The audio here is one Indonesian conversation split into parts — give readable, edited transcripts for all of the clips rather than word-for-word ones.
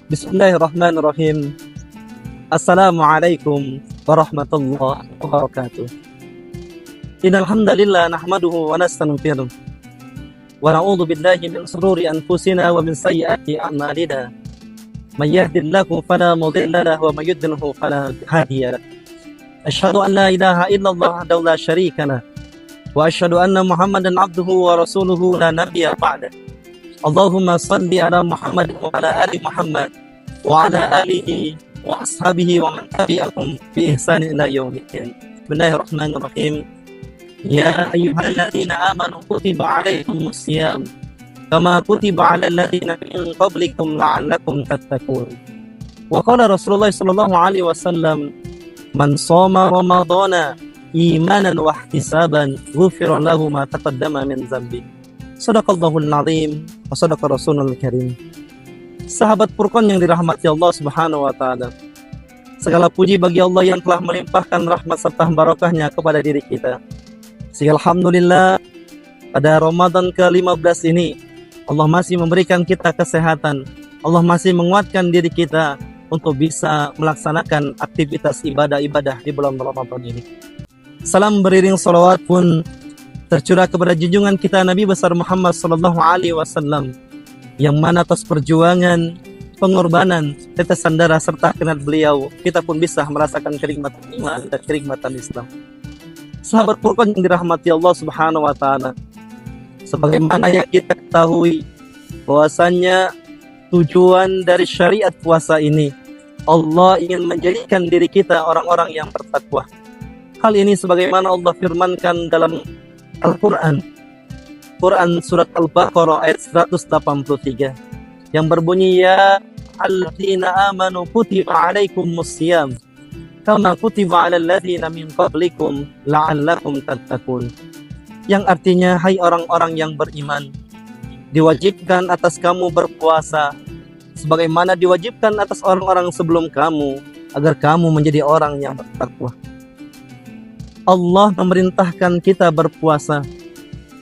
Bismillahirrahmanirrahim. Assalamualaikum warahmatullahi wabarakatuh. Innal hamdalillah nahmaduhu wa nastaghfiruh wa na'udzu billahi min shururi anfusina wa min sayyiati a'malina. May yahdihillahu fala mudilla lahu wa may yudlilhu fala hadiya lahu. Asyhadu an la ilaha illallah wahdahu la syarika lahu wa asyhadu anna Muhammadan abduhu wa rasuluhu la nabiyya ba'da. Allahumma salli ala Muhammad wa ala ali Muhammad wa ala alihi wa ashabihi wa man tabi'ahum bi ihsan ila yaumiddin. Bismillahirrahmanirrahim. Ya ayyuhalladzina amanu kutiba alaikumus shiyam kama kutiba alal ladzina min qablikum la'allakum tattaqun. Wa qala Rasulullah sallallahu alaihi wasallam, man shoma ramadhana imanan wa ihtisaban ghufira lahu ma taqaddama min dzambi. Shadaqallahul azim wa shadaqa rasulul karim. Sahabat Furqan yang dirahmati Allah Subhanahu wa taala. Segala puji bagi Allah yang telah melimpahkan rahmat serta barakahnya kepada diri kita. Sehingga alhamdulillah pada Ramadan ke-15 ini Allah masih memberikan kita kesehatan. Allah masih menguatkan diri kita untuk bisa melaksanakan aktivitas ibadah-ibadah di bulan Ramadan ini. Salam beriring salawat pun tercurah kepada junjungan kita Nabi besar Muhammad sallallahu alaihi wasallam, yang mana atas perjuangan, pengorbanan, tetesan darah serta keringat beliau kita pun bisa merasakan kenikmatan iman dan kenikmatan Islam. Sahabat Furqan yang dirahmati Allah Subhanahu wa taala, sebagaimana yang kita ketahui bahwasannya tujuan dari syariat puasa ini, Allah ingin menjadikan diri kita orang-orang yang bertakwa. Hal ini sebagaimana Allah firmankan dalam Al-Quran, Quran surat Al-Baqarah ayat 183 yang berbunyi, ya alladzina amanu kutiba alaikumus shiyam kama kutiba alal ladzina min qablikum la'allakum tattaqun. Yang artinya, hai orang-orang yang beriman, diwajibkan atas kamu berpuasa sebagaimana diwajibkan atas orang-orang sebelum kamu, agar kamu menjadi orang yang bertakwa. Allah memerintahkan kita berpuasa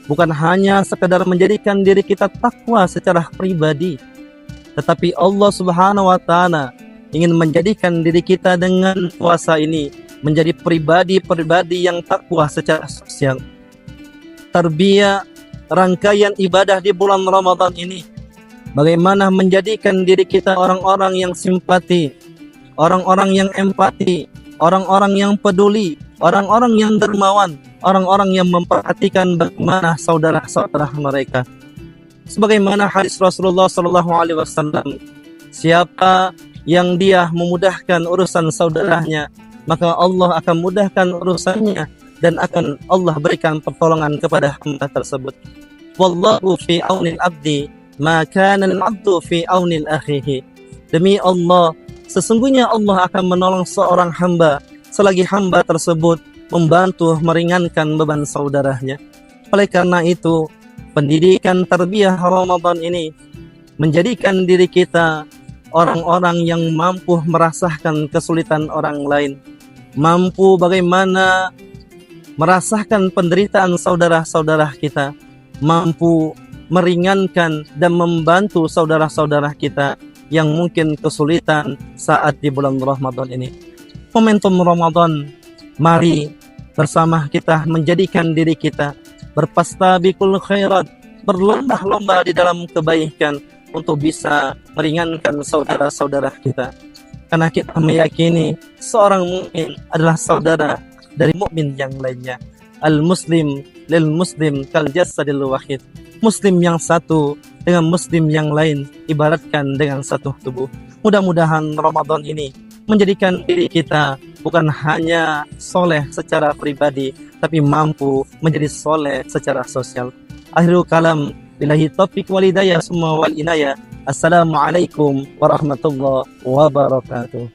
bukan hanya sekedar menjadikan diri kita takwa secara pribadi, tetapi Allah Subhanahu wa taala ingin menjadikan diri kita dengan puasa ini menjadi pribadi-pribadi yang takwa secara sosial. Tarbiyah rangkaian ibadah di bulan Ramadan ini bagaimana menjadikan diri kita orang-orang yang simpati, orang-orang yang empati, orang-orang yang peduli, orang-orang yang dermawan, orang-orang yang memperhatikan bagaimana saudara-saudara mereka. Sebagaimana hadis Rasulullah sallallahu alaihi wasallam, siapa yang dia memudahkan urusan saudaranya, maka Allah akan mudahkan urusannya dan akan Allah berikan pertolongan kepada hamba tersebut. Wallahu fi aunil abdi ma kana al-abdu fi aunil akhihi. Demi Allah, sesungguhnya Allah akan menolong seorang hamba selagi hamba tersebut membantu meringankan beban saudaranya. Oleh karena itu, pendidikan tarbiyah Ramadan ini menjadikan diri kita orang-orang yang mampu merasakan kesulitan orang lain, mampu bagaimana merasakan penderitaan saudara-saudara kita, mampu meringankan dan membantu saudara-saudara kita yang mungkin kesulitan saat di bulan Ramadan ini. Momentum Ramadan, mari bersama kita menjadikan diri kita berpastabikul khairat, berlomba-lomba di dalam kebaikan untuk bisa meringankan saudara-saudara kita. Karena kita meyakini seorang mukmin adalah saudara dari mukmin yang lainnya. Al-muslim lil muslim kal jasadil wahid. Muslim yang satu dengan muslim yang lain ibaratkan dengan satu tubuh. Mudah-mudahan Ramadan ini menjadikan diri kita bukan hanya soleh secara pribadi, tapi mampu menjadi soleh secara sosial. Akhirul kalam, billahi taufiq wal hidayah summa wal inayah. Assalamualaikum warahmatullahi wabarakatuh.